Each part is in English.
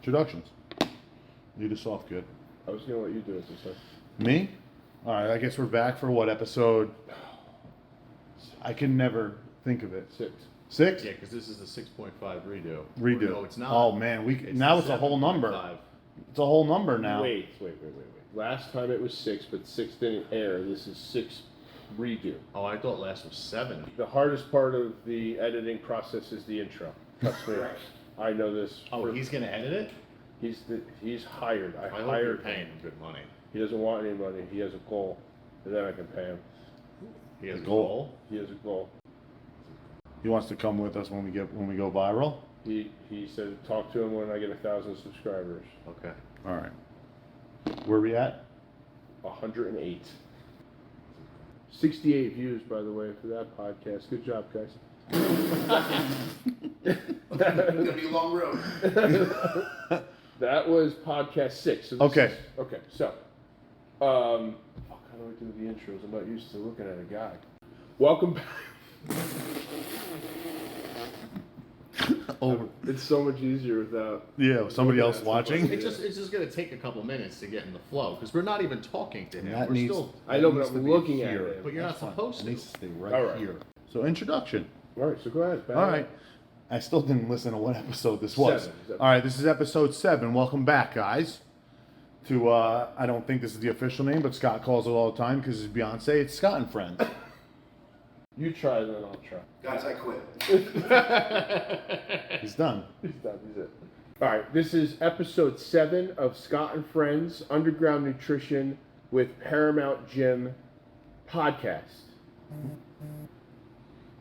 Introductions. Lead us off, good. I was going to let you do it this time. Me? All right, I guess we're back for what episode? I can never think of it. 6. 6? Yeah, because this is the 6.5 redo. Redo. No, it's not. Oh man, now it's a whole number. 7.5. It's a whole number now. Wait. Last time it was 6, but 6 didn't air. This is 6 redo. Oh, I thought last was 7. The hardest part of the editing process is the intro. Trust me. I know this. Oh, he's going to edit it? He's hired. I hope you're hired paying him. him good money. He doesn't want any money. He has a goal, and then I can pay him. He has a goal. goal? He has a goal. He wants to come with us when we go viral. He said talk to him when I get 1,000 subscribers. Okay. All right. Where we at? 108. 68 views, by the way, for that podcast. Good job, guys. It's gonna be a long road. That was podcast 6. So Okay. So, how do I do the intros? I'm not used to looking at a guy. Welcome back. Oh, It's so much easier without. yeah. Somebody else at watching. somebody. It's just going to take a couple minutes to get in the flow because we're not even talking to him. That We're needs- still, I know, but needs I'm to be looking at here. it. but you're not supposed It to. needs to stay right, All right. here. So introduction. All right, so go ahead. All right. I still didn't listen to what episode this was. 7. All right, this is episode 7. Welcome back, guys. To I don't think this is the official name, but Scott calls it all the time because it's Beyonce. It's Scott and Friends. You try, then I'll try. Guys, I quit. He's done. He's done. He's it. All right, this is episode 7 of Scott and Friends Underground Nutrition with Paramount Gym podcast.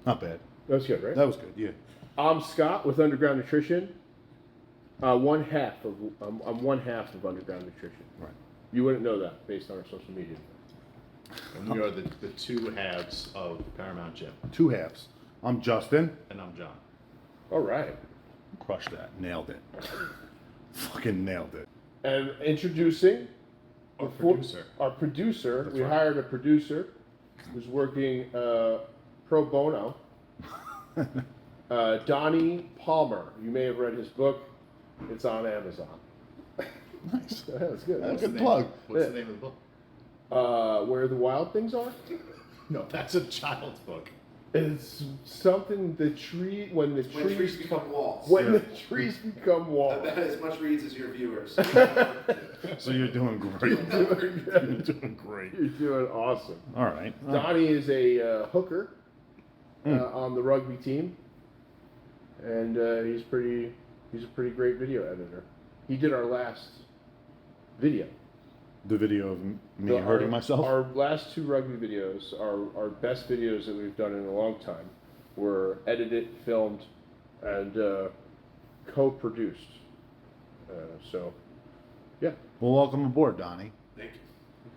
Not bad. That was good, right? That was good. Yeah. I'm Scott with Underground Nutrition. I'm one half of Underground Nutrition. Right. You wouldn't know that based on our social media. And we are the two halves of Paramount Gym. 2 halves. I'm Justin. And I'm John. All right. Crushed that. Nailed it. Fucking nailed it. And introducing Our the producer. Our producer. That's we right. hired a producer who's working pro bono. Donnie Palmer. You may have read his book. It's on Amazon. Nice. That's good. That's What's a the good name? plug. What's Yeah. the name of the book? Where the Wild Things Are. No, that's a child's book. It's something when the When trees trees become walls. when Yeah. the trees become I walls. bet as much reads as your viewers. So you're doing great. You're doing great. You're doing awesome. All right. Donnie is a hooker on the rugby team, and he's a pretty great video editor. He did our last video. The video of me hurting myself. Our last 2 rugby videos, our best videos that we've done in a long time, were edited, filmed, and co-produced. So, yeah, Well, welcome aboard, Donnie. Thank you.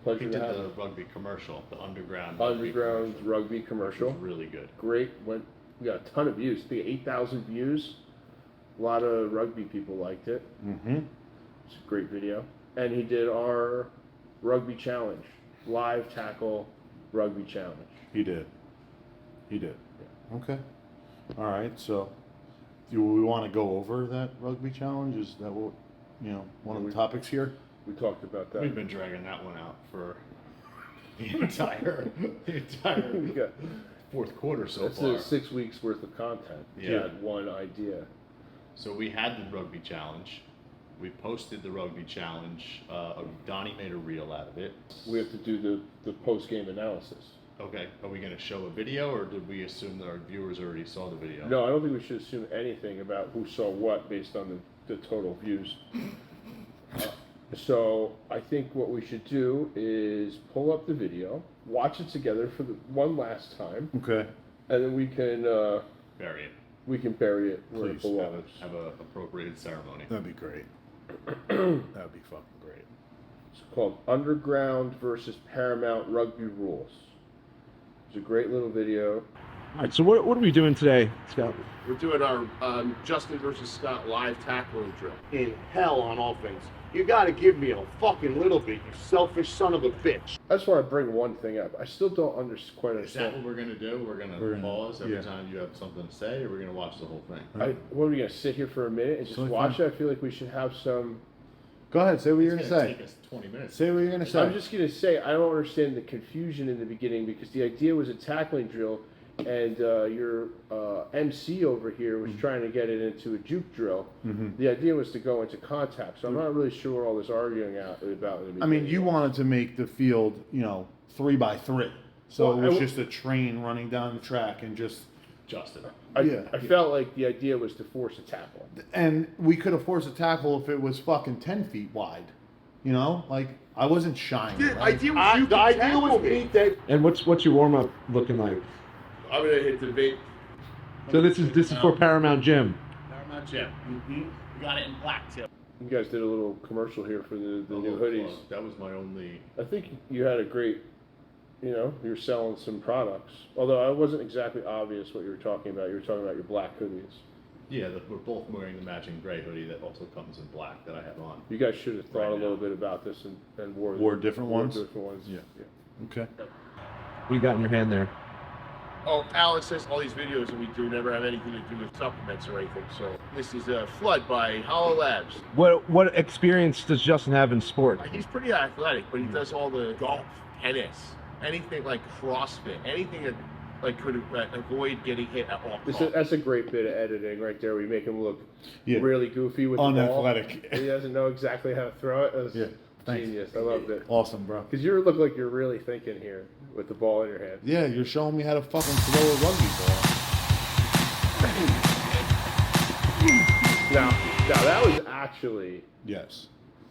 pleasure He to did have the you. rugby commercial, the underground. Underground rugby It commercial. was really good. Great. We got a ton of views. I think 8,000 views. A lot of rugby people liked it. Mm-hmm. It's a great video. And he did our rugby challenge, live tackle rugby challenge. He did. Okay. All right. So, do we want to go over that rugby challenge? Is that what one of the topics here? We talked about that. We've been dragging that one out for the entire We got, fourth quarter so that's far. 6 weeks worth of content. Yeah. You had one idea. So we had the rugby challenge. We posted the rugby challenge. Donnie made a reel out of it. We have to do the post-game analysis. Okay, are we going to show a video, or did we assume that our viewers already saw the video? No, I don't think we should assume anything about who saw what based on the total views. So I think what we should do is pull up the video, watch it together for the one last time, Okay. and then we can Bury it. bury it where it Please, belongs. Have a appropriated ceremony. That'd be great. That'd be fucking great. It's called Underground versus Paramount Rugby Rules. It's a great little video. All right, so what are we doing today, Scott? We're doing our Justin versus Scott live tackling drill. In hell on offense. You gotta give me a fucking little bit, you selfish son of a bitch. I just want to bring one thing up. I still don't quite Is that what understand. we're gonna do? We're gonna pause every time you have something to say, or we're gonna watch the whole thing? What are we going to sit here for a minute and just Totally watch fine. it? I feel like we should have some. Go ahead, say what you're It's gonna gonna say. take us 20 minutes. Say what you're gonna say. I'm just going to say I don't understand the confusion in the beginning because the idea was a tackling drill, and your MC over here was trying to get it into a juke drill. The idea was to go into contact, so I'm not really sure what all this arguing about. In the beginning. I mean, you wanted to make the field, 3x3. So Well, it was just a train running down the track and just, Justin. I felt like the idea was to force a tackle. and we could have forced a tackle if it was fucking 10 feet wide. Like I wasn't shying. The right? idea was you The could idea tackle was me. me that And what's your warm up looking like? I'm going to hit the vape. So this is for Paramount Gym. Paramount Gym. We got it in black too. You guys did a little commercial here for the new hoodies. That was my only. I think you had a great, you're selling some products. Although it wasn't exactly obvious what you were talking about. You were talking about your black hoodies. Yeah, we're both wearing the matching gray hoodie that also comes in black that I have on. You guys should have thought Right a little now. bit about this and Wore different ones? Different ones. Yeah. Okay. What you got in your hand there? Oh, Alex says all these videos that we do never have anything to do with supplements or anything. So this is Flood by Hollow Labs. What experience does Justin have in sport? He's pretty athletic, but he does all the golf, tennis, anything like CrossFit, anything that could avoid getting hit at all costs. That's a great bit of editing right there. We make him look really goofy with the ball. Unathletic. He doesn't know exactly how to throw it. That was thanks. genius. I loved it. Awesome, bro. Because you look like you're really thinking here with the ball in your hand. Yeah, you're showing me how to fucking throw a rugby ball. Now that was actually Yes.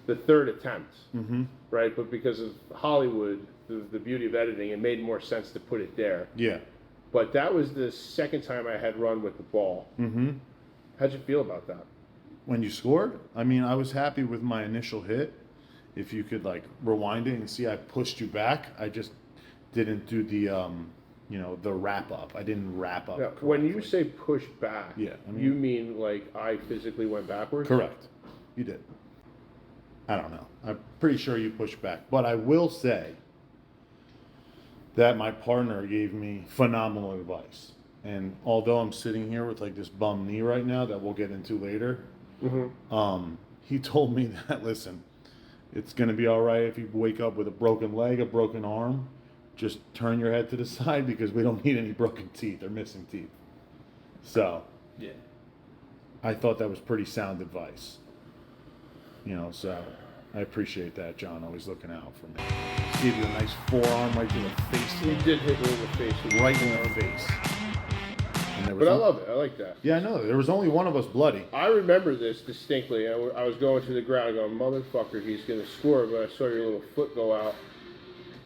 the third attempt, Mm-hmm. right? But because of Hollywood, the beauty of editing, it made more sense to put it there. Yeah. But that was the second time I had run with the ball. Mm-hmm. How'd you feel about that? When you scored, I mean, I was happy with my initial hit. If you could rewind it and see, I pushed you back. I just didn't do the, the wrap up. I didn't wrap up. Now, when you correctly. say push back, Yeah, I mean- you mean like I physically went backwards? Correct. You did. I don't know. I'm pretty sure you pushed back. But I will say that my partner gave me phenomenal advice. And although I'm sitting here with this bum knee right now that we'll get into later, he told me that, listen, it's going to be all right if you wake up with a broken leg, a broken arm. Just turn your head to the side because we don't need any broken teeth or missing teeth. So, Yeah. I thought that was pretty sound advice. So I appreciate that, John, always looking out for me. Gave you a nice forearm right to the face. You did hit me in the face. Right in the face. And there was But I on- love it. I like that. Yeah, I know. There was only one of us bloody. I remember this distinctly. I was going to the ground going, motherfucker, he's going to score, but I saw your little foot go out.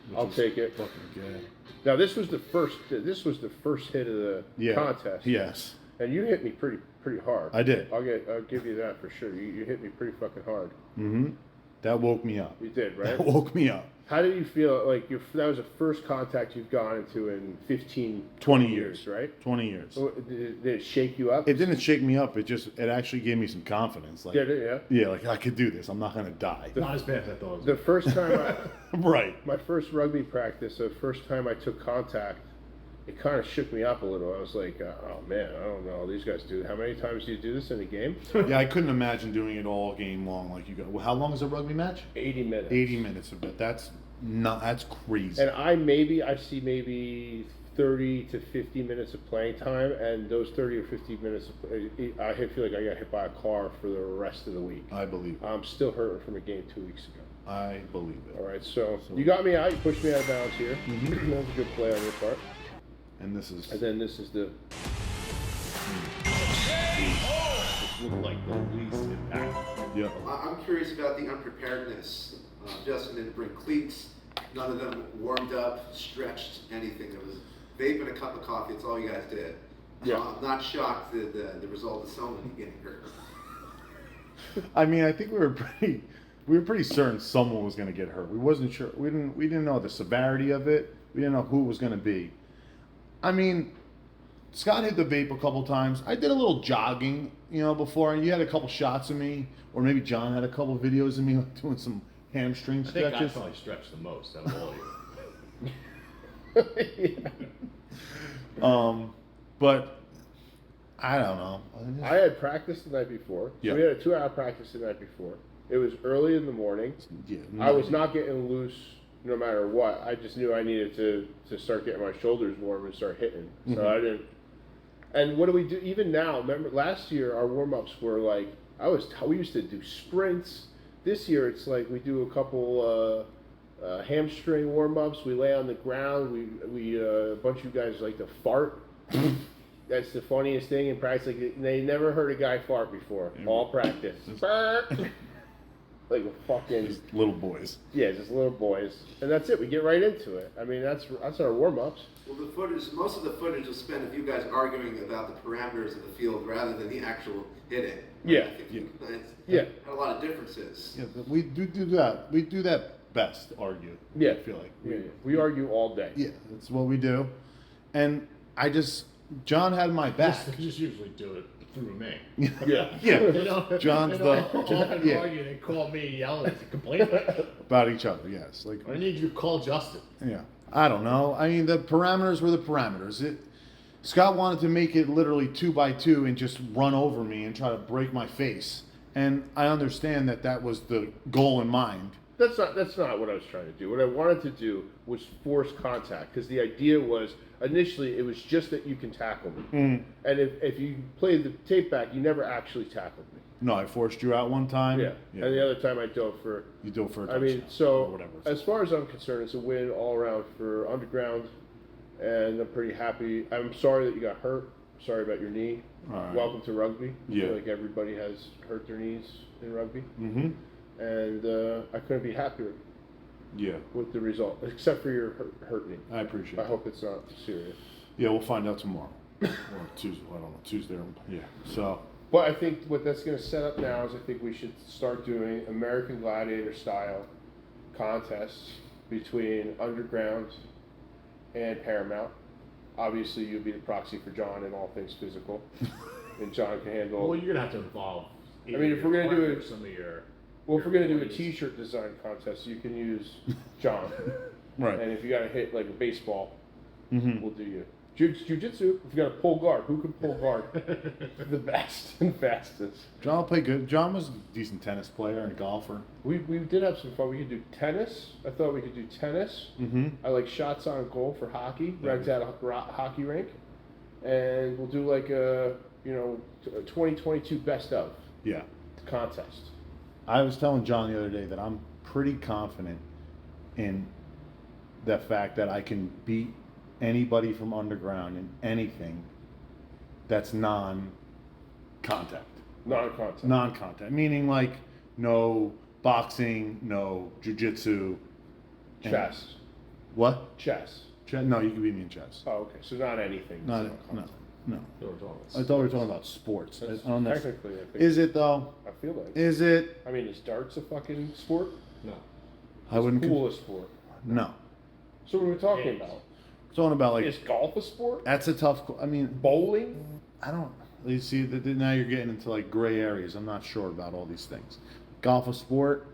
which I'll is take it. Fucking good. Now, this was the first hit of the contest. Yes. And you hit me pretty hard. I did. I'll give you that for sure. You hit me pretty fucking hard. Mm-hmm. That woke me up. You did, right? That woke me up. How did you feel? That was the first contact you've gone into in 15, 20 years. right? 20 years. So, did it shake you up? It didn't shake me up. It actually gave me some confidence. Did it? Yeah. Yeah, I could do this. I'm not going to die. Not as bad as I thought it was. The first time Right. my first rugby practice, the first time I took contact, it kind of shook me up a little. I was like, oh man, I don't know. These guys do. How many times do you do this in a game? Yeah, I couldn't imagine doing it all game long like you got. Well, how long is a rugby match? 80 minutes. 80 minutes of it. That's crazy. And I see maybe 30 to 50 minutes of playing time, and those 30 or 50 minutes, I feel like I got hit by a car for the rest of the week. I believe it. I'm still hurting from a game 2 weeks ago. I believe it. All right, so you got me out. You pushed me out of bounds here. Mm-hmm. That was a good play on your part. And this is. And then this is the. This looked like the least impactful. Yep. I'm curious about the unpreparedness. Justin didn't bring cleats. None of them warmed up, stretched, anything. There was vape and a cup of coffee. It's all you guys did. Yeah. I'm not shocked that the result of someone getting hurt. I mean, I think we were pretty certain someone was going to get hurt. We wasn't sure. We didn't know the severity of it. We didn't know who it was going to be. I mean, Scott hit the vape a couple times. I did a little jogging, before, and you had a couple shots of me, or maybe John had a couple videos of me like, doing some hamstring I think I stretches. probably stretched the most out of all you. But I don't know. I had practice the night before. So Yeah. we had a 2-hour practice the night before. It was early in the morning. Yeah, I was not getting loose no matter what. I just knew I needed to start getting my shoulders warm and start hitting. So I didn't. And what do we do? Even now, remember last year our warm-ups were like, we used to do sprints. This year it's like we do a couple hamstring warm-ups. We lay on the ground. We a bunch of you guys like to fart. That's the funniest thing in practice. Like, they never heard a guy fart before. All practice. Like a fucking Just little boys. yeah, just little boys, and that's it. We get right into it. I mean, that's our warm-ups. Well, most of the footage was spent of you guys arguing about the parameters of the field rather than the actual hitting. Yeah. I think Yeah. had a lot of differences. Yeah, but we do that. We do that best, argue. Yeah. I feel like. We argue all day. Yeah, that's what we do. And John had my back. Just usually do it through me. Yeah. Yeah. They don't, John's they don't the- often yeah. argue. They call me, yell at me, complain. About each other, yes. Like, I need you to call Justin. yeah. I don't know. I mean, the parameters were the parameters. Scott wanted to make it literally 2x2 and just run over me and try to break my face. And I understand that was the goal in mind. That's not what I was trying to do. What I wanted to do was force contact, because the idea was initially it was just that you can tackle me, and if you play the tape back, you never actually tackled me. No, I forced you out one time. Yeah. And the other time I dove for. You do it for a I mean, touchdown so or whatever. as far as I'm concerned, it's a win all around for Underground, and I'm pretty happy. I'm sorry that you got hurt. Sorry about your knee. All right. Welcome to rugby. I Yeah. feel like everybody has hurt their knees in rugby, Mm-hmm. and I couldn't be happier Yeah, with the result, except for your hurt knee. I appreciate I it. hope it's not serious. Yeah, we'll find out tomorrow. Or Tuesday, I don't know, Tuesday. Yeah, so. But I think what that's going to set up now is I think we should start doing American Gladiator style contests between Underground and Paramount. Obviously, you'll be the proxy for John in all things physical, and John can handle. Well, you're gonna have to involve. I mean, if we're gonna do it- some of your. Well, if we're going to do a employees. T-shirt design contest, you can use John. Right. And if you got to hit like a baseball, Mhm. we'll do you. Jiu-jitsu, if you got to pull guard, who can pull guard the best and fastest? John will play good. John was a decent tennis player and golfer. We did have some fun. We could do tennis. I thought we could do tennis. Mm-hmm. I like shots on goal for hockey. Rent out a hockey rink, and we'll do like a 2022 best of Yeah. contest. I was telling John the other day that I'm pretty confident in the fact that I can beat anybody from Underground in anything that's non-contact. Non-contact. Non-contact, meaning like no boxing, no jiu-jitsu. and- Chess. What? Chess. No, you can beat me in chess. Oh, okay. So not anything. No, that's no, non-contact. no. They were talking I thought we were talking about sports. I That's don't know. technically, I think. Is it though? I feel like. Is it? I mean, is darts a fucking sport? No. I wouldn't. Coolest sport. No. So what are we talking Games. about? Talking about like Is golf a sport? that's a tough. I mean, Bowling? I don't. You see, now you're getting into like gray areas. I'm not sure about all these things. Golf a sport.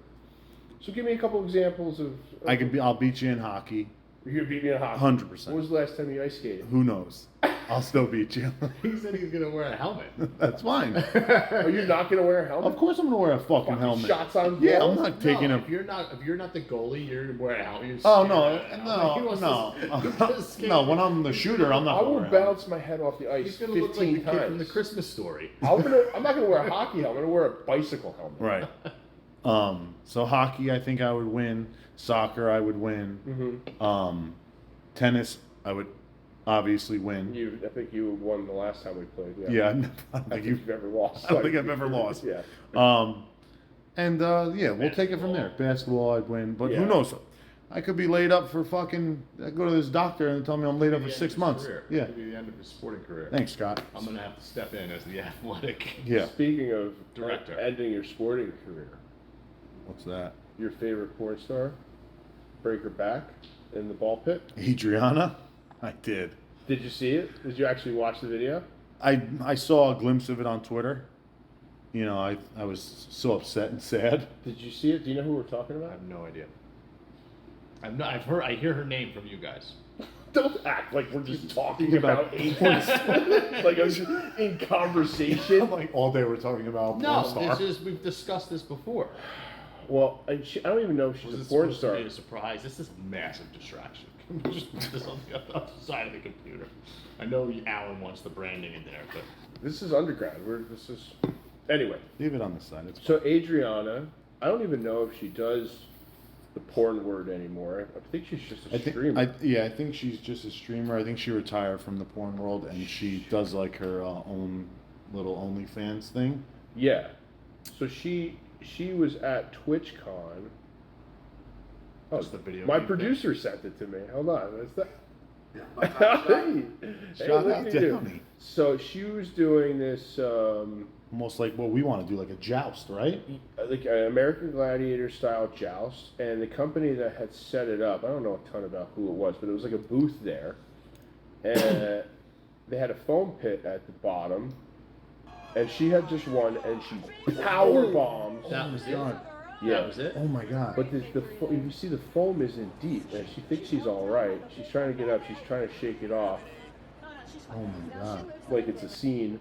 So give me a couple examples of. I'll beat you in hockey. You could beat me in hockey. 100%. When was the last time you ice skated? Who knows? I'll still beat you. He said he's gonna wear a helmet. That's fine. Are you not going to wear a helmet? Of course, I'm gonna wear a fucking Fucking helmet. shots on Yeah, goal? I'm not taking no, a. If you're not the goalie, you're gonna wear a helmet. You're Oh scared. no, He wants no, to- no, he's just scared. no! When I'm the shooter, I'm not. I gonna will wear a helmet. bounce my head off the ice He's gonna 15 look like the times. kid from the Christmas Story. I'm not going to wear a hockey helmet. I'm going to wear a bicycle helmet. Right. So hockey, I think I would win. Soccer, I would win. Mm-hmm. Tennis, I would obviously win. I think you won the last time we played. Yeah. Yeah, I I don't think think you've ever lost. I don't think I've ever lost. Yeah. Yeah, we'll take it from there. Basketball, I'd win, but Yeah. who knows? I could be laid up for fucking. I go to this doctor and tell me I'm laid up for The end 6 of his months. career. Yeah. Could be the end of his sporting career. Thanks, Scott. I'm gonna have to step in as the athletic. Yeah. Speaking of Director. ending your sporting career, What's that? your favorite porn star, break her back in the ball pit. Adriana? I did. Did you see it? Did you actually watch the video? I saw a glimpse of it on Twitter. You know, I was so upset and sad. Did you see it? Do you know who we're talking I about? have no idea. I hear her name from you guys. Don't act like we're just talking Think about about atheists. Like I'm just in conversation. Like all day we're talking about No, porn star. we've discussed this before. Well, I don't even know if she's Was a it porn supposed to star. be a surprise? This is a massive distraction. Just put this on the other side of the computer. I know Alan wants the branding in there, but This is underground. Anyway. Leave it on the side. It's So Adriana, I don't even know if she does the porn word anymore. I think she's just a streamer. I think she's just a streamer. I think she retired from the porn world and she does like her own little OnlyFans thing. Yeah. So she was at TwitchCon. Oh, That's the video my game producer sent it to me. Hold on. That's that. Yeah, my top shot. Hey, Shout look out at to you. Downey. So she was doing this, Almost like what we want to do, like a joust, right? like an American Gladiator style joust, and the company that had set it up, I don't know a ton about who it was, but it was like a booth there, and they had a foam pit at the bottom, and she had just won, and she power bombs. that was it. God. Yeah. That was it. Oh my God. But you see the foam isn't deep, and she thinks she's all right. She's trying to get up. She's trying to shake it off, Oh my God. like it's a scene.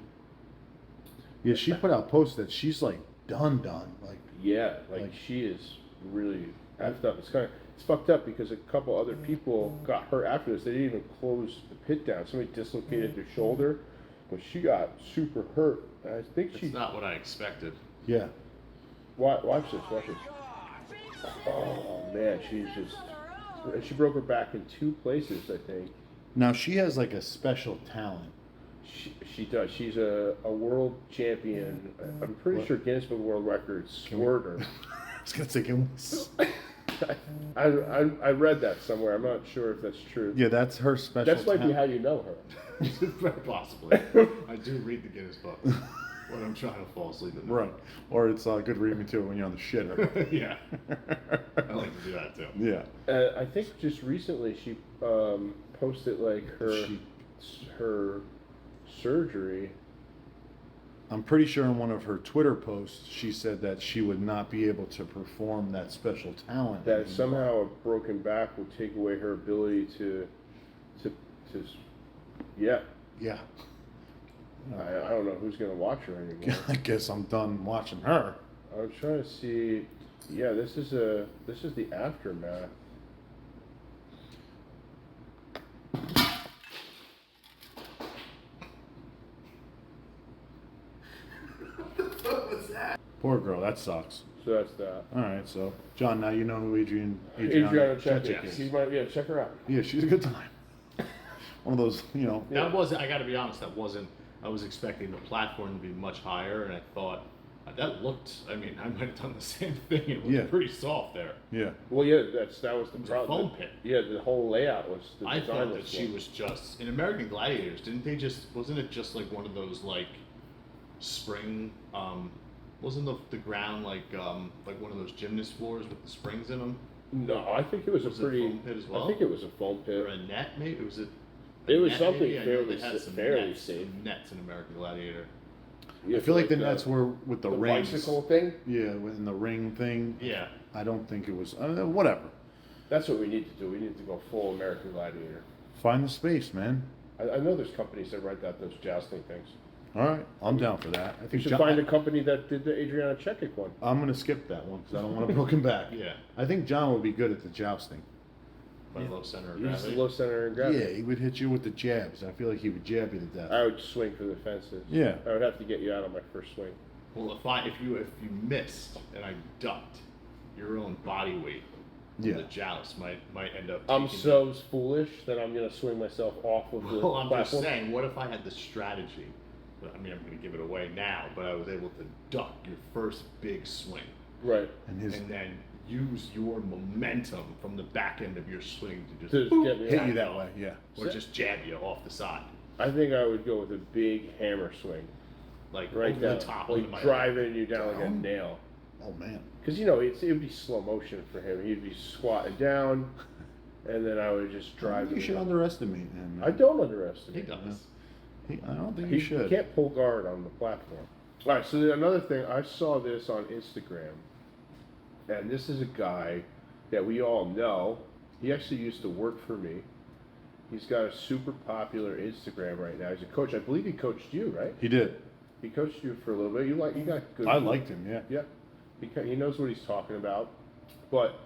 Yeah, she put out posts that she's like done. Like, Yeah, like she is really effed up. It's fucked up because a couple other people got hurt after this. They didn't even close the pit down. Somebody dislocated their shoulder, but she got super hurt. And I think It's she. not what I expected. yeah. Watch this. Oh man, she broke her back in 2 places. I think Now she has like a special talent. she does. She's a world champion. I'm pretty sure Guinness Book of World Records squirter. I was gonna say, can we- I read that somewhere. I'm not sure if that's true. yeah, that's her special. That might be talent. how you know her. Very possibly. I do read the Guinness book when I'm trying to fall asleep at night. Right, or it's good reading material when you're on the shitter. Yeah. I like to do that too. Yeah. I think just recently she posted like her surgery. I'm pretty sure in one of her Twitter posts, she said that she would not be able to perform that special talent. That anymore. somehow a broken back will take away her ability to yeah. Yeah. I don't know who's gonna watch her anymore. I guess I'm done watching her. I was trying to see. Yeah, this is the aftermath. What was that? Poor girl, that sucks. So that's that. All right, so John, now you know who Adriana Chechik Chechik. is. Check her out. Yeah, she's a good time. One of those, That wasn't, I gotta be honest, I was expecting the platform to be much higher, and I thought, that looked, I mean, I might have done the same thing. It was Yeah. pretty soft there. Yeah. Well, yeah, that was the It was a problem. foam pit. Yeah, the whole layout was. The I design thought that she slow. was just, in American Gladiators, wasn't it just like one of those like spring, wasn't the ground like one of those gymnast floors with the springs in them? No, I think it was, Was it a pretty. foam pit as well? I think it was a foam pit. Or a net, maybe? Was it? It was net, something maybe? I know they fairly had some fairly nets, safe. some nets in American Gladiator. Yeah, I feel like the the nets were with the rings. bicycle thing. Yeah, in the ring thing. Yeah. I don't think it was. Whatever. That's what we need to do. We need to go full American Gladiator. Find the space, man. I know there's companies that write out those jousting things. All right, I'm down for that. I You think should John, find a company that did the Adriana Chechik one. I'm gonna skip that one because I don't want a broken back. Yeah. I think John would be good at the jousting. By low center of He's the gravity. low center of gravity. Yeah, he would hit you with the jabs. I feel like he would jab you to death. I would swing for the fences. Yeah. I would have to get you out on my first swing. Well, if you missed and I ducked, your own body weight, Yeah. the joust might end up. I'm taking so foolish that I'm gonna swing myself off of the Well, I'm just platform. saying, what if I had the strategy? I mean, I'm going to give it away now, but I was able to duck your first big swing Right. And his and then use your momentum from the back end of your swing to just, To just get me hit out. you that way. Yeah. or just jab you off the side, I think I would go with a big hammer swing. like Right over down. the top, like onto my driving you down like a Down? nail. Oh man. Because, it would be slow motion for him. He'd be squatting down, and then I would just drive. You should underestimate him. I don't He underestimate. does. I don't think He you should. can't pull guard on the platform. All right, so another thing, I saw this on Instagram, and this is a guy that we all know. He actually used to work for me. He's got a super popular Instagram right now. He's a coach. I believe he coached you, right? He did. He coached you for a little bit. You got good. I liked him. Yeah. Yeah, he knows what he's talking about. But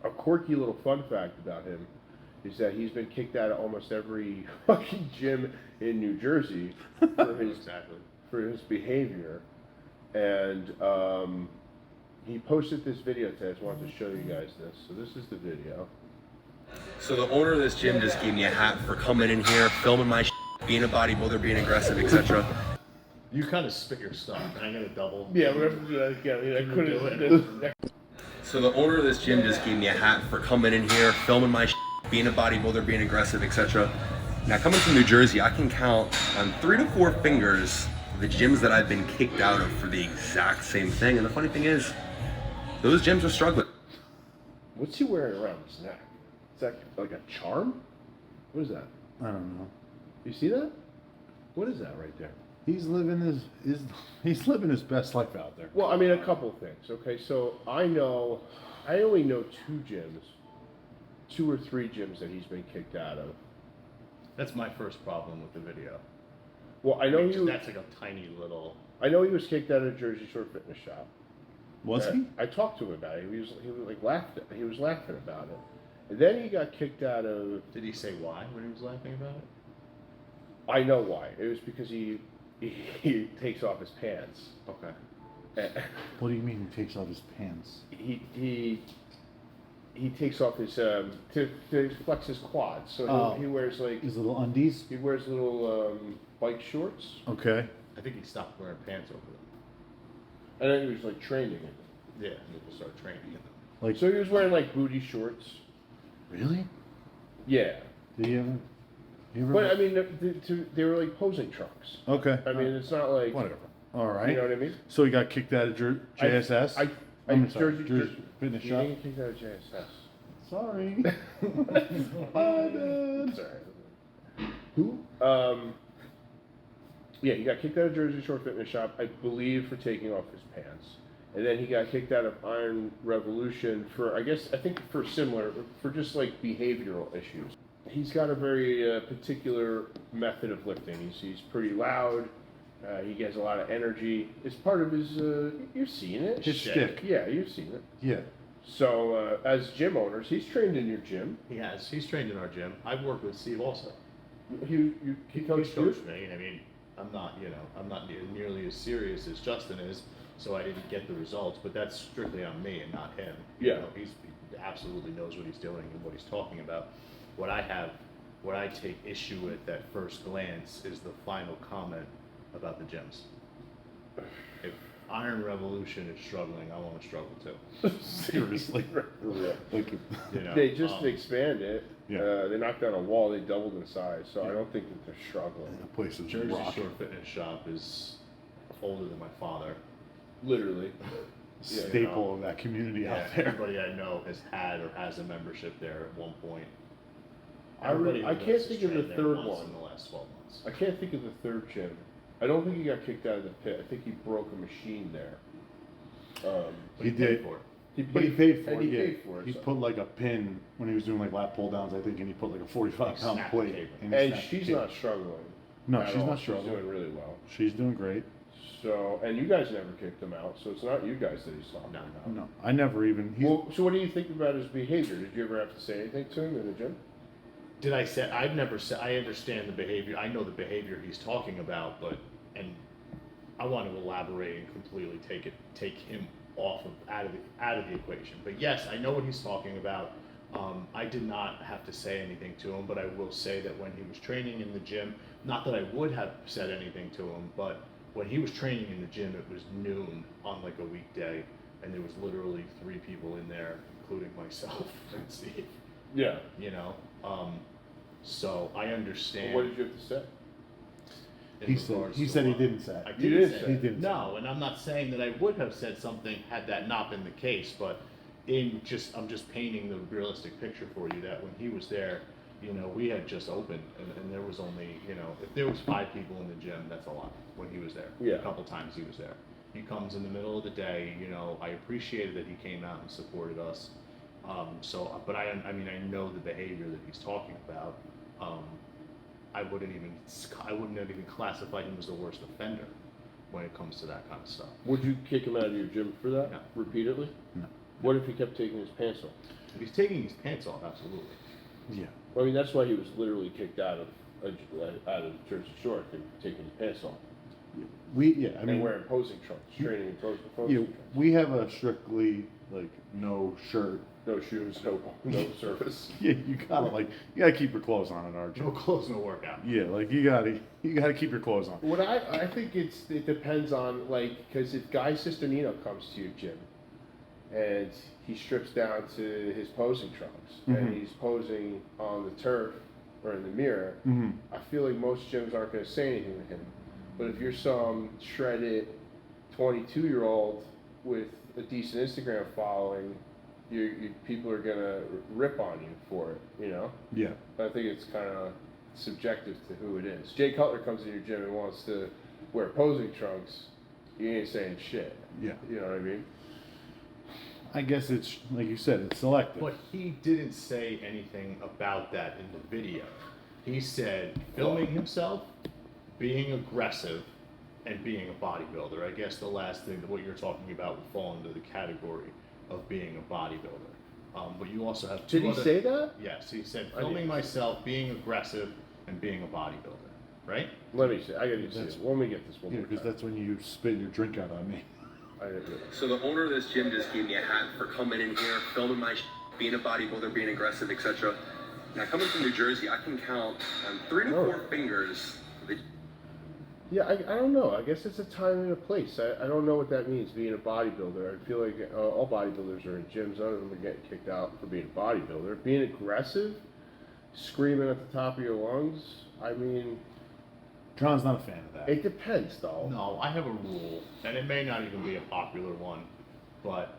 a quirky little fun fact about him is that he's been kicked out of almost every fucking gym in New Jersey for his for his behavior. And he posted this video today. I just wanted to show you guys this. So this is the video. So the owner of this gym just gave me a hat for coming in here, filming my being a bodybuilder, being aggressive, etc. You kind of spit your stuff, and I'm gonna double. Yeah, we're gonna do that again. I couldn't. So the owner of this gym just gave me a hat for coming in here, filming my being a bodybuilder, being aggressive, etc. Now coming from New Jersey, I can count on 3 to 4 fingers the gyms that I've been kicked out of for the exact same thing. And the funny thing is, those gyms are struggling. What's he wearing around his neck? Is that like a charm? What is that? I don't know. You see that? What is that right there? He's living he's living his best life out there. Well, I mean, a couple of things. Okay, so I only know 2 or 3 gyms that he's been kicked out of. That's my first problem with the video. Well, I know that's like a tiny little. I know he was kicked out of Jersey Shore Fitness Shop. Was he? I talked to him about it. He was like he was laughing about it. And then he got kicked out of. Did he say why when he was laughing about it? I know why. It was because he takes off his pants. Okay. What do you mean he takes off his pants? He takes off his to flex his quads. So he wears like His little undies? he wears little bike shorts. Okay. I think he stopped wearing pants over them. And then he was like training in them. Yeah, and people started training in them. Like, So he was wearing like booty shorts. really? Yeah. Did he ever? But I mean, they were like posing trunks. Okay. I mean, it's not like Whatever. All right. You know what I mean? So he got kicked out of JSS? I'm sorry, Jersey Fitness You Shop? didn't get kicked out of JSS. Sorry. My bad. Sorry. Who? Yeah, he got kicked out of Jersey Shore Fitness Shop, I believe, for taking off his pants. And then he got kicked out of Iron Revolution for, I think for just like behavioral issues. He's got a very particular method of lifting. He's pretty loud. He gets a lot of energy. It's part of his, you've seen it. His shtick. Yeah, you've seen it. Yeah. So, as gym owners, he's trained in your gym. He has. He's trained in our gym. I've worked with Steve also. He coached you? me. I mean, I'm not nearly as serious as Justin is, so I didn't get the results. But that's strictly on me and not him. Yeah. He absolutely knows what he's doing and what he's talking about. What I take issue with at first glance is the final comment about the gyms. If Iron Revolution is struggling, I want to struggle too. Seriously. Like, They just expand it. Yeah. They knocked down a wall. They doubled in size. So I don't think that they're struggling. the place is Jersey rocking. Shore Fitness Shop is older than my father. Literally. Staple of that community out there. Everybody I know has had or has a membership there at one point. I can't think of the third one. In the last 12 months. I can't think of the third gym. I don't think he got kicked out of the pit. I think he broke a machine there. But He did. paid for it. But he paid for and it. he Yeah. paid for it. He so. put like a pin when he was doing like lat pull downs, I think, and he put like a 45-pound snapped the plate. cable. he And snapped the she's cable. not struggling. No, at she's all. not struggling. She's doing really well. She's doing great. So, and you guys never kicked him out, so it's not you guys that he's talking No. about. No, I never even. He's, Well, so what do you think about his behavior? Did you ever have to say anything to him in the gym? Did I say? I've never said. I understand the behavior. I know the behavior he's talking about, and I want to elaborate and completely take him out of the equation. But yes, I know what he's talking about. I did not have to say anything to him, but I will say that when he was training in the gym, not that I would have said anything to him, but when he was training in the gym, it was noon on like a weekday, and there was literally 3 people in there, including myself and Steve. Yeah. You know, so I understand. What did you have to say? in he said regards he to said he what- didn't say. I You didn't did say say he it. didn't say No, and I'm not saying that I would have said something had that not been the case, but I'm just painting the realistic picture for you that when he was there, you know, we had just opened and there was only, you know, if there was 5 people in the gym, that's a lot when he was there. Yeah. A couple times he was there. He comes in the middle of the day, you know, I appreciated that he came out and supported us. But I mean, I know the behavior that he's talking about. I wouldn't have even classified him as the worst offender when it comes to that kind of stuff. Would you kick him out of your gym for that? No. Repeatedly? No. What if he kept taking his pants off? If he's taking his pants off, absolutely. Yeah. Well, I mean, that's why he was literally kicked out of Jersey Shore for taking his pants off. I mean, And wearing posing trunks, training in posing yeah, trunks. we have a strictly like no shirt. No shoes, no surface. Yeah, you gotta keep your clothes on at our No gym. clothes, no workout. Yeah, like you gotta keep your clothes on. What I think it depends on, like, because if Guy Sisternino comes to your gym and he strips down to his posing trunks and he's posing on the turf or in the mirror, I feel like most gyms aren't going to say anything to him. But if you're some shredded 22-year-old with a decent Instagram following, people are going to rip on you for it, you know? Yeah. I think it's kind of subjective to who it is. Jay Cutler comes to your gym and wants to wear posing trunks, you ain't saying shit. Yeah. You know what I mean? I guess it's like you said, it's selective. But he didn't say anything about that in the video. He said filming himself, being aggressive, and being a bodybuilder. I guess the last thing that what you're talking about would fall into the category of being a bodybuilder. But you also have two Did he other- say that? Yes, he said I filming didn't. myself, being aggressive, and being a bodybuilder. Right? Let me see. I gotta see That's- it. Let me get this one Yeah, more because time. that's when you spit your drink out on me. I didn't do it. So the owner of this gym just gave me a hat for coming in here, filming my being a bodybuilder, being aggressive, etc. Now coming from New Jersey, I can count on 3 to 4 fingers the Yeah, I don't know. I guess it's a time and a place. I don't know what that means, being a bodybuilder. I feel like all bodybuilders are in gyms. None of them are getting kicked out for being a bodybuilder. Being aggressive, screaming at the top of your lungs, I mean, John's not a fan of that. it depends, though. No, I have a rule, and it may not even be a popular one, but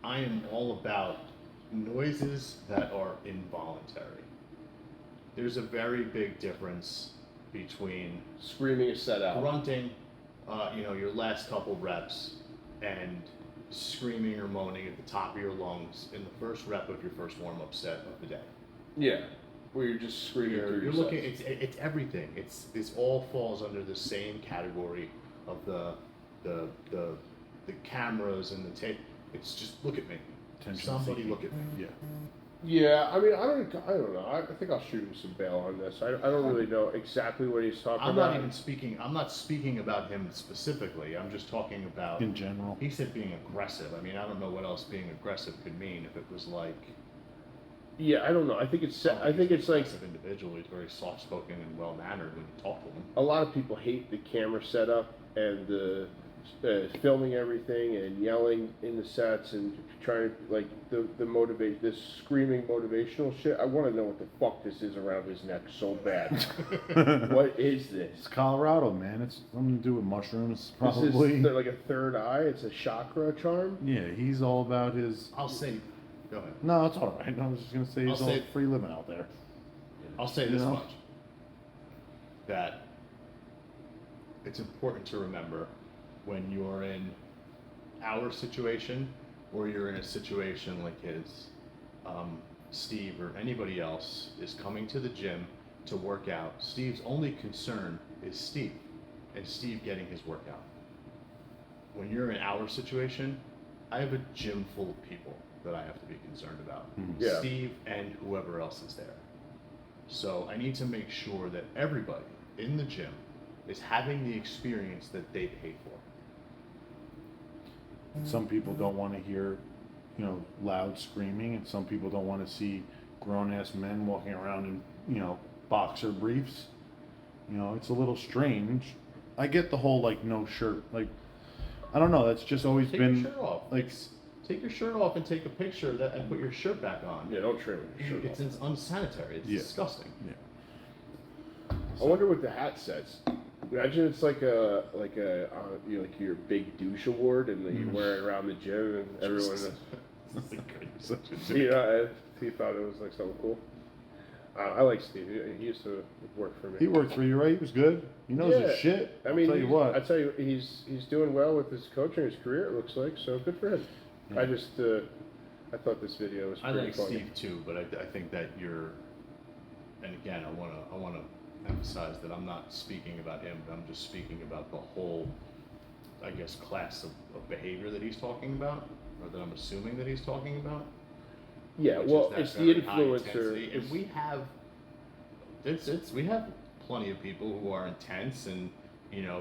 I am all about noises that are involuntary. There's a very big difference between Screaming a set out. grunting, your last couple reps, and screaming or moaning at the top of your lungs in the first rep of your first warm-up set of the day. Yeah, where you're just screaming through You're your looking. sets. It's everything. This all falls under the same category of the cameras and the tape. It's just look at me. Attention Somebody seeking. look at me. Yeah. Yeah, I mean, I don't know. I think I'll shoot him some bail on this. I don't really know exactly what he's talking I'm about. not even speaking. I'm not speaking about him specifically. I'm just talking about. In general. He said being aggressive. I mean, I don't know what else being aggressive could mean. If it was like. Yeah, I don't know. I think it's like aggressive individual. He's very soft-spoken and well-mannered when you talk to him. a lot of people hate the camera setup and the filming everything and yelling in the sets and trying to like the motivate this screaming motivational shit. I want to know what the fuck this is around his neck so bad. What is this? It's Colorado, man. It's something to do with mushrooms, Is probably. this like a third eye? It's a chakra charm. Yeah, he's all about his. I'll say. Go ahead. No, it's all right. I was just gonna say he's I'll all say- free living out there. I'll say this You know? much. That it's important to remember when you're in our situation or you're in a situation like his, Steve or anybody else is coming to the gym to work out. Steve's only concern is Steve and Steve getting his workout. When you're in our situation, I have a gym full of people that I have to be concerned about. Yeah. Steve and whoever else is there. So I need to make sure that everybody in the gym is having the experience that they pay for. Some people don't want to hear, loud screaming, and some people don't want to see grown-ass men walking around in, boxer briefs. It's a little strange. I get the whole no shirt, I don't know. That's just always Take been your shirt off. like. Take your shirt off and take a picture of that and put your shirt back on. Yeah, don't trim your shirt off. It's unsanitary. It's Yeah. disgusting. Yeah. I wonder what the hat says. Imagine it's like your big douche award, and then you wear it around the gym, and everyone. Such a jerk. Yeah, he thought it was like something cool. I like Steve. He used to work for me. He worked for you, right? He was good. He knows his shit. I mean, I'll tell you what. I tell you, he's doing well with his coaching, his career. It looks like, so good for him. Yeah. I just I thought this video was I pretty like funny. Steve too, but I think that you're, and again, I wanna emphasize that I'm not speaking about him. But I'm just speaking about the whole, I guess, class of behavior that he's talking about, or that I'm assuming that he's talking about. Yeah, which well, is that it's the very high influencer. intensity, and we have, we have plenty of people who are intense and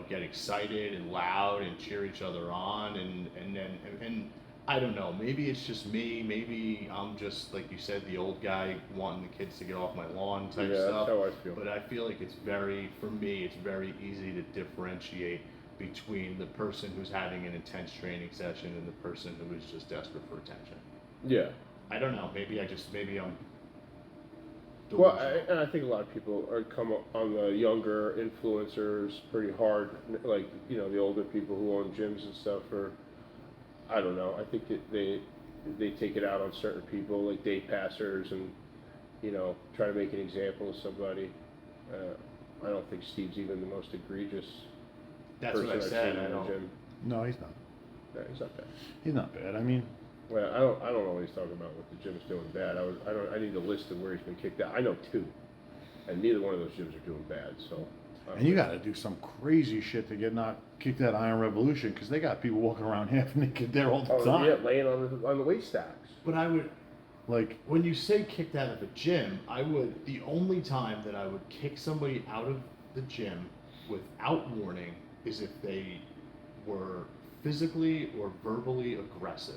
get excited and loud and cheer each other on, and I don't know, maybe it's just me, maybe I'm just, like you said, the old guy wanting the kids to get off my lawn type Yeah, stuff. that's how I feel. But I feel like for me, it's very easy to differentiate between the person who's having an intense training session and the person who is just desperate for attention. Yeah. I don't know. Maybe I'm. Well, delusional. and I think a lot of people are come on the younger influencers pretty hard, like the older people who own gyms and stuff. Or I don't know. I think they take it out on certain people, like day passers, and try to make an example of somebody. I don't think Steve's even the most egregious That's person what I I've said. seen I in the don't. gym. No, he's not. No, he's not bad. He's not bad. I mean, Well, I don't know what he's talking about. What the gym's doing bad. I need a list of where he's been kicked out. I know 2, and neither one of those gyms are doing bad. So. and you got to do some crazy shit to get not kicked out of Iron Revolution because they got people walking around half naked there all the time. Yeah, laying on the weight stacks. But I would. Like, When you say kicked out of a gym, the only time that I would kick somebody out of the gym without warning is if they were physically or verbally aggressive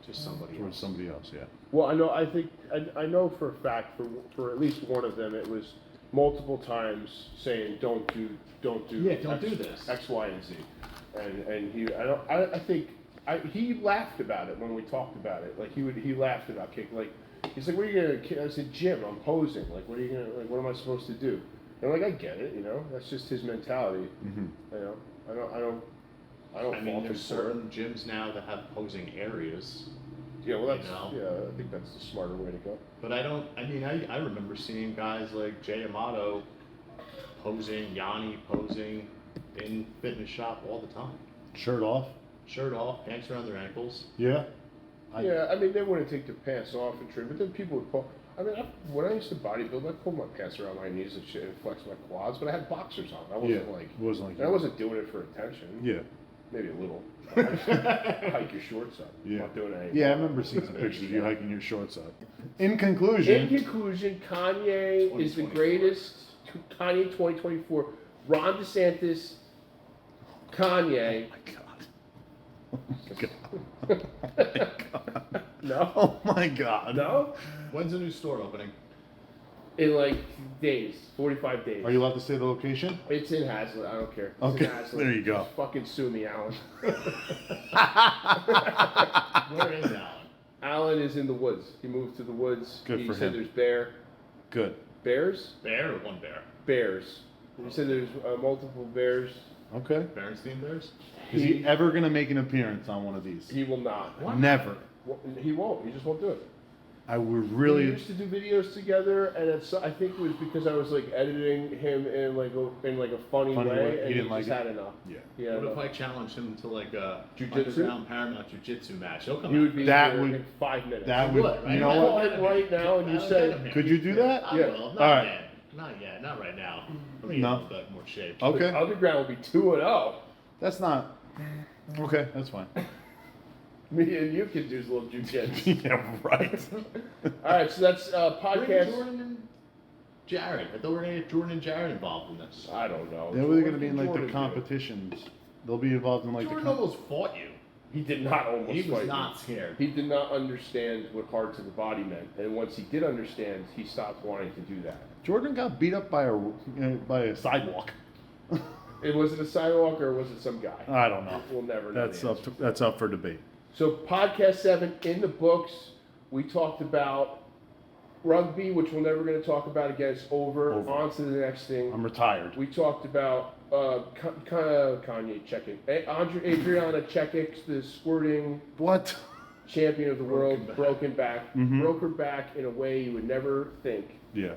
to somebody towards else. somebody else, yeah. Well, I know for a fact for at least one of them it was multiple times saying don't do Yeah, don't do this. X, Y, and Z, and I think he laughed about it when we talked about it. Like he laughed about kicking. Like he's like, what are you gonna kick? I said, Jim, I'm posing. Like, what are you gonna? Like, what am I supposed to do? And I'm like, I get it. That's just his mentality. Mm-hmm. I don't. I mean, fault him there's for it. certain gyms now that have posing areas. Yeah, well, that's you I think that's the smarter way to go. But I remember seeing guys like Jay Amato posing, Yanni posing in fitness shop all the time. Shirt off. Shirt off, pants around their ankles. Yeah. Yeah, I mean, they wouldn't take their pants off and trim, but then people would pull. I mean, when I used to bodybuild, I pulled my pants around my knees and shit and flexed my quads, but I had boxers on. I wasn't It I wasn't doing it for attention. Yeah. Maybe a little. Hike your shorts up. I'm Yeah. not doing anything. Yeah, I remember seeing some pictures of you hiking your shorts up. In In conclusion, conclusion, Kanye is the 2024. greatest. Kanye 2024. Ron DeSantis. Kanye. Oh my god. No. Oh my god. No. When's the new store opening? In like days, 45 days. Are you allowed to say the location? It's in Hazlitt. I don't care. It's Okay, in Hazlitt. there you go. Just fucking sue me, Alan. Where is Alan? Alan is in the woods. He moved to the woods. Good he for said him. there's Good. bears. Bear or one bear? Bears. He said there's multiple bears. Okay. Berenstein Bears? Is he ever going to make an appearance on one of these? He will not. Never. He won't. He just won't do it. I would We really. used to do videos together, and I think it was because I was like editing him in like a funny Funny way, way. and He didn't just like it? had enough. Yeah. He had What if enough. I challenged him to like a Jiu-jitsu? underground Paramount jiu-jitsu match? He'll come He out. would be That here would- in 5 minutes. that He would. right? You know I'll what? call him right now, and you I'll say- get him here. Could you do that? I Yeah. will. Not All right. yet. Not yet. Not right now. Let me get No. a little bit more shape. Okay. Underground will be 2-0. That's not. Okay, that's fine. Me and you can do a little jujitsu. Yeah, right. All right, so that's Bring podcast. Jordan and Jared. I thought we were gonna get Jordan and Jared involved in this. I don't know. They're really going to be in like Jordan the do? competitions. They'll be involved in like Jordan the. almost fought you. He did not almost He was fight not me. scared. He did not understand what hard to the body meant, and once he did understand, he stopped wanting to do that. Jordan got beat up by a sidewalk. Was it a sidewalk or was it some guy? I don't know. We'll never know. That's the up. That's up for debate. So podcast 7 in the books. We talked about rugby, which we're never going to talk about again. It's over. Over. On to the next thing. I'm retired. We talked about Kanye Chechik. Adriana Chechik, the squirting What? champion of the world, back. broken back, Mhm. broke her back in a way you would never think. Yeah.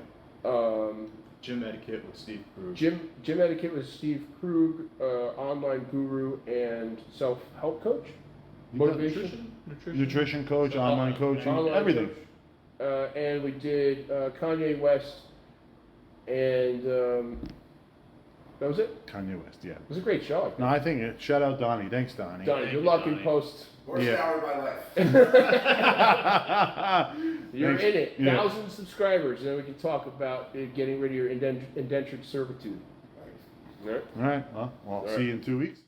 Gym etiquette with Steve Krug. Gym etiquette with Steve Krug, online guru and self-help coach, motivation, Nutrition coach, online coaching, online everything. coach. And we did Kanye West, and that was it. Kanye West, yeah. It was a great show. I think. No, I think shout out Donnie. Thanks, Donnie. Donnie, Thank good you, luck in Donnie. post. Worst Yeah. hour of my life. You're Thanks. in it. Yeah. 1,000 subscribers, and then we can talk about getting rid of your indentured servitude. All right. All right. Well, I'll All see you in 2 weeks.